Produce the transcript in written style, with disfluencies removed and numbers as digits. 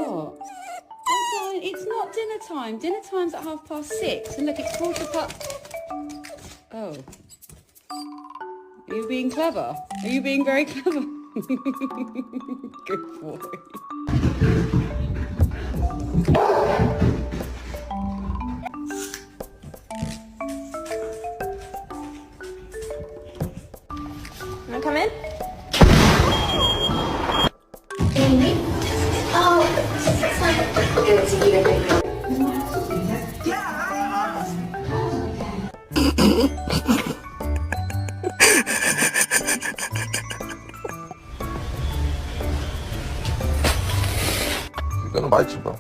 What? Oh, darling, it's not dinner time. Dinner time's at 6:30. And look, it's 4:15. Oh. Are you being clever? Are you being very clever? Good boy. Wanna come in? He's gonna bite you, bro.